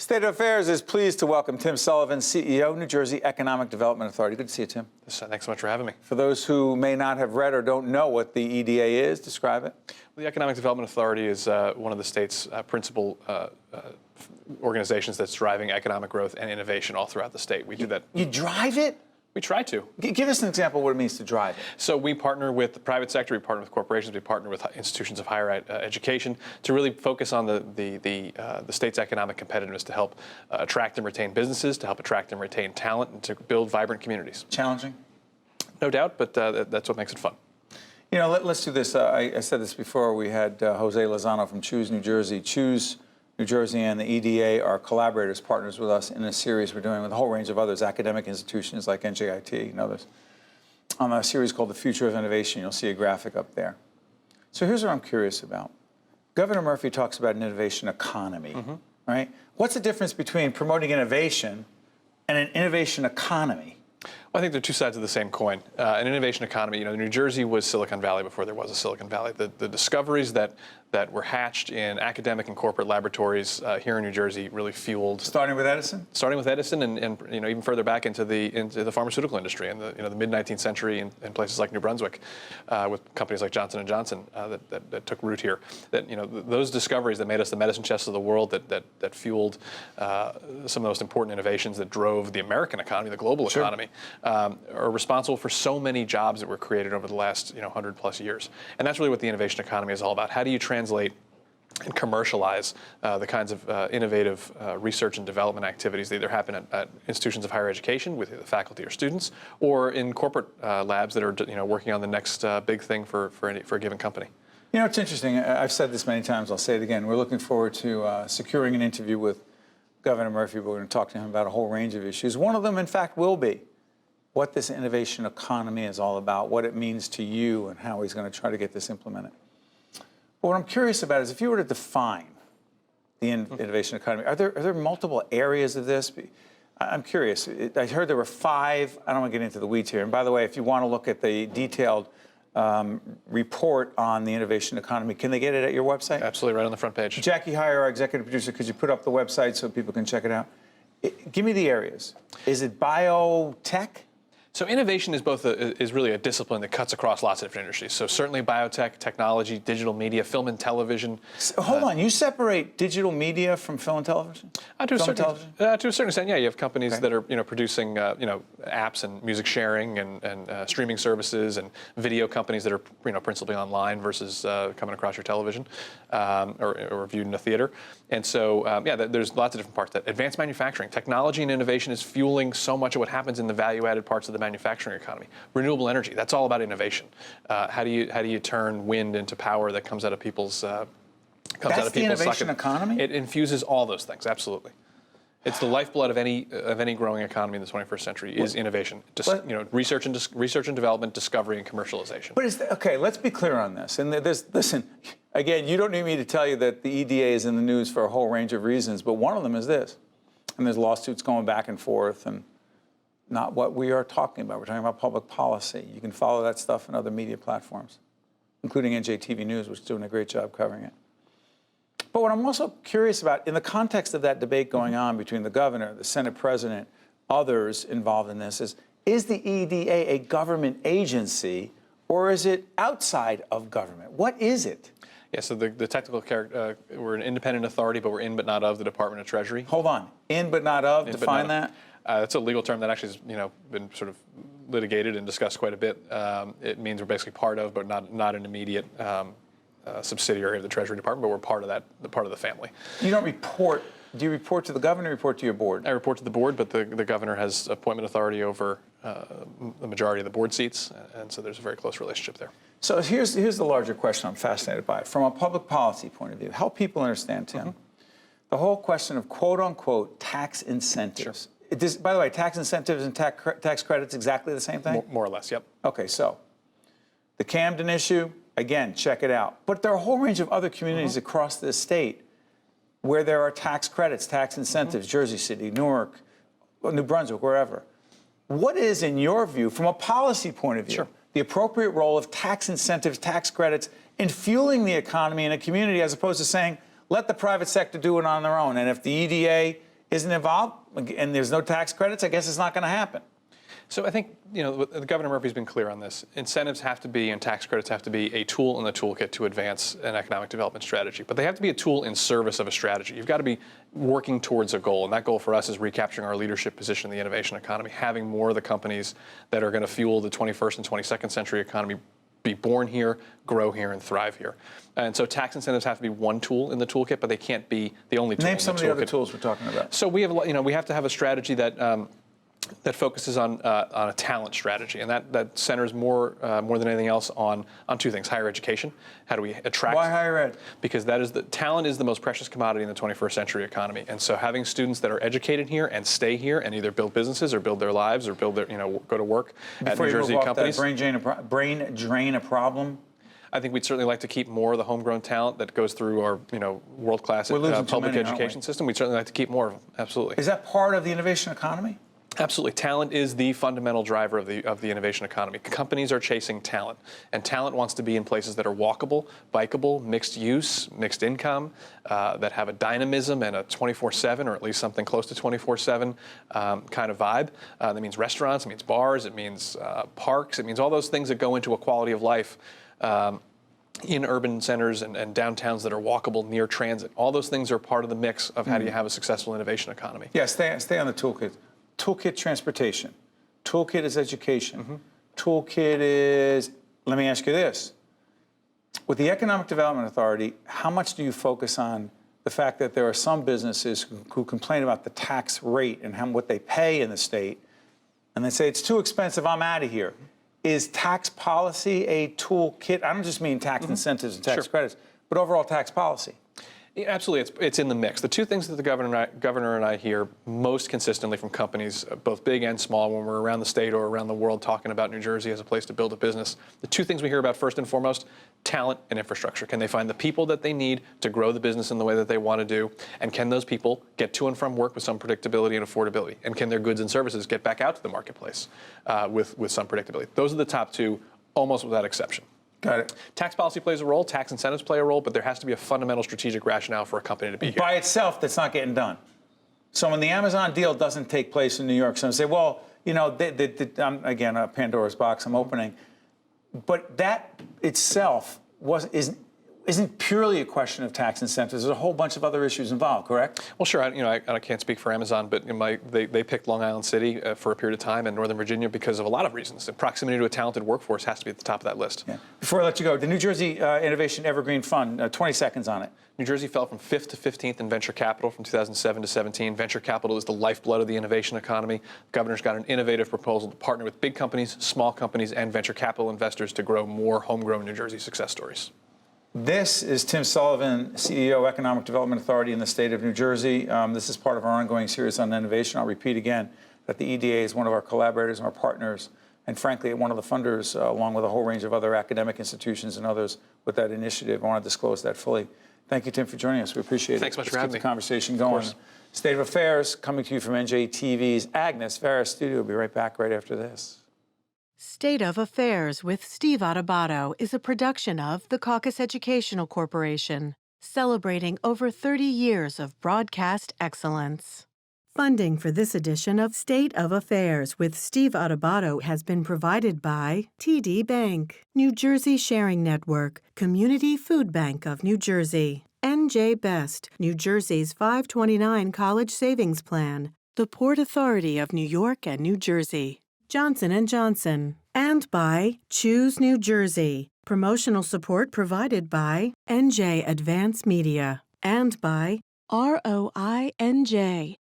State of Affairs is pleased to welcome Tim Sullivan, CEO, New Jersey Economic Development Authority. Good to see you, Tim. Thanks so much for having me. For those who may not have read or don't know what the EDA is, describe it. Well, the Economic Development Authority is one of the state's principal organizations that's driving economic growth and innovation all throughout the state. We do that. You drive it? We try to. Give us an example of what it means to drive it. So we partner with the private sector, we partner with corporations, we partner with institutions of higher education to really focus on the state's economic competitiveness to help attract and retain businesses, to help attract and retain talent, and to build vibrant communities. Challenging? No doubt, but that's what makes it fun. You know, let's do this. I said this before. We had Jose Lozano from Choose New Jersey. Choose New Jersey and the EDA are collaborators, partners with us in a series we're doing with a whole range of others, academic institutions like NJEDA and others, on a series called The Future of Innovation. You'll see a graphic up there. So here's what I'm curious about. Governor Murphy talks about an innovation economy, right? What's the difference between promoting innovation and an innovation economy? Well, I think they're two sides of the same coin. An innovation economy, you know, New Jersey was Silicon Valley before there was a Silicon Valley. The discoveries that were hatched in academic and corporate laboratories here in New Jersey really fueled. Starting with Edison? Starting with Edison, and you know, even further back into the pharmaceutical industry in the mid 19th century in places like New Brunswick, with companies like Johnson & Johnson that took root here. That, you know, those discoveries that made us the medicine chest of the world, that fueled some of the most important innovations that drove the American economy, the global economy, are responsible for so many jobs that were created over the last 100+ years. And that's really what the innovation economy is all about. How do you translate and commercialize the kinds of innovative research and development activities that either happen at institutions of higher education with the faculty or students, or in corporate labs that are working on the next big thing for a given company. You know, it's interesting. I've said this many times. I'll say it again. We're looking forward to securing an interview with Governor Murphy. We're going to talk to him about a whole range of issues. One of them, in fact, will be what this innovation economy is all about, what it means to you, and how he's going to try to get this implemented. But what I'm curious about is if you were to define the innovation economy, are there multiple areas of this? I'm curious. I heard there were 5. I don't want to get into the weeds here. And by the way, if you want to look at the detailed report on the innovation economy, can they get it at your website? Absolutely, right on the front page. Jackie Heyer, our executive producer, could you put up the website so people can check it out? Give me the areas. Is it biotech? So innovation is is really a discipline that cuts across lots of different industries. So certainly biotech, technology, digital media, film and television. So hold on, you separate digital media from film and television? To a certain extent, yeah. You have companies that are producing apps and music sharing and streaming services, and video companies that are principally online versus coming across your television or viewed in a theater. And so there's lots of different parts. That advanced manufacturing, technology and innovation is fueling so much of what happens in the value-added parts of the manufacturing economy. Renewable energy, that's all about innovation. How do you turn wind into power that comes out of people's That's the innovation economy? It infuses all those things, absolutely. It's the lifeblood of any growing economy in the 21st century is innovation. Research and development, discovery and commercialization. But okay, let's be clear on this. And listen, again, you don't need me to tell you that the EDA is in the news for a whole range of reasons, but one of them is this. And there's lawsuits going back and forth, and not what we are talking about. We're talking about public policy. You can follow that stuff in other media platforms, including NJTV News, which is doing a great job covering it. But what I'm also curious about, in the context of that debate going on between the governor, the Senate president, others involved in this, is the EDA a government agency, or is it outside of government? What is it? Yeah, so the technical character, we're an independent authority, but we're in but not of the Department of Treasury. Hold on. In but not of? Define that? That's a legal term that actually has been sort of litigated and discussed quite a bit. It means we're basically part of, but not an immediate subsidiary of the Treasury Department, but we're part of the family. You don't report. Do you report to the governor or report to your board? I report to the board, but the governor has appointment authority over the majority of the board seats, and so there's a very close relationship there. So here's the larger question. I'm fascinated by it. From a public policy point of view, help people understand, Tim, the whole question of quote-unquote tax incentives. Sure. By the way, tax incentives and tax credits exactly the same thing? More or less, yep. Okay, so the Camden issue, again, check it out. But there are a whole range of other communities across this state where there are tax credits, tax incentives, Jersey City, Newark, New Brunswick, wherever. What is, in your view, from a policy point of view, the appropriate role of tax incentives, tax credits in fueling the economy in a community, as opposed to saying, let the private sector do it on their own? And if the EDA isn't involved, and there's no tax credits, I guess it's not going to happen. So I think, Governor Murphy's been clear on this. Incentives have to be, and tax credits have to be, a tool in the toolkit to advance an economic development strategy. But they have to be a tool in service of a strategy. You've got to be working towards a goal, and that goal for us is recapturing our leadership position in the innovation economy, having more of the companies that are going to fuel the 21st and 22nd century economy be born here, grow here, and thrive here. And so tax incentives have to be one tool in the toolkit, but they can't be the only tool in the toolkit. Name some of the other tools we're talking about. So we have to have a strategy that focuses on a talent strategy, and that centers more than anything else on two things: higher education. How do we attract? Why higher ed? Because talent is the most precious commodity in the 21st century economy, and so having students that are educated here and stay here and either build businesses or build their lives or build their go to work at New Jersey companies. Brain drain a problem. I think we'd certainly like to keep more of the homegrown talent that goes through our world-class public education system. We'd certainly like to keep more of them. Absolutely. Is that part of the innovation economy? Absolutely. Talent is the fundamental driver of the innovation economy. Companies are chasing talent, and talent wants to be in places that are walkable, bikeable, mixed use, mixed income, that have a dynamism and a 24/7, or at least something close to 24/7 kind of vibe. That means restaurants, it means bars, it means parks, it means all those things that go into a quality of life in urban centers and downtowns that are walkable near transit. All those things are part of the mix of how do you have a successful innovation economy. Yeah, stay on the toolkit. Toolkit transportation. Toolkit is education. Mm-hmm. Toolkit is, let me ask you this. With the Economic Development Authority, how much do you focus on the fact that there are some businesses who complain about the tax rate and what they pay in the state, and they say, it's too expensive, I'm out of here. Is tax policy a toolkit? I don't just mean tax incentives and tax credits, but overall tax policy. Yeah, absolutely, it's in the mix. The two things that the governor and I hear most consistently from companies, both big and small, when we're around the state or around the world talking about New Jersey as a place to build a business, the two things we hear about first and foremost: talent and infrastructure. Can they find the people that they need to grow the business in the way that they want to do? And can those people get to and from work with some predictability and affordability? And can their goods and services get back out to the marketplace with some predictability? Those are the top two, almost without exception. Got it. Tax policy plays a role, tax incentives play a role, but there has to be a fundamental strategic rationale for a company to be here. By itself, that's not getting done. So when the Amazon deal doesn't take place in New York, some say, well, again, a Pandora's box I'm opening, but that itself isn't purely a question of tax incentives. There's a whole bunch of other issues involved, correct? Well, sure. I can't speak for Amazon, but they picked Long Island City for a period of time and Northern Virginia because of a lot of reasons. The proximity to a talented workforce has to be at the top of that list. Yeah. Before I let you go, the New Jersey Innovation Evergreen Fund, 20 seconds on it. New Jersey fell from 5th to 15th in venture capital from 2007 to 17. Venture capital is the lifeblood of the innovation economy. The governor's got an innovative proposal to partner with big companies, small companies, and venture capital investors to grow more homegrown New Jersey success stories. This is Tim Sullivan, CEO, Economic Development Authority in the state of New Jersey. This is part of our ongoing series on innovation. I'll repeat again that the EDA is one of our collaborators and our partners, and frankly, one of the funders, along with a whole range of other academic institutions and others with that initiative. I want to disclose that fully. Thank you, Tim, for joining us. We appreciate it. Thanks so much for having me. Keep the conversation going. State of Affairs coming to you from NJTV's Agnes Ferris studio. We'll be right back right after this. State of Affairs with Steve Adubato is a production of the Caucus Educational Corporation, celebrating over 30 years of broadcast excellence. Funding for this edition of State of Affairs with Steve Adubato has been provided by TD Bank, New Jersey Sharing Network, Community Food Bank of New Jersey, NJ Best, New Jersey's 529 College Savings Plan, the Port Authority of New York and New Jersey, Johnson & Johnson, and by Choose New Jersey. Promotional support provided by NJ Advance Media and by ROINJ,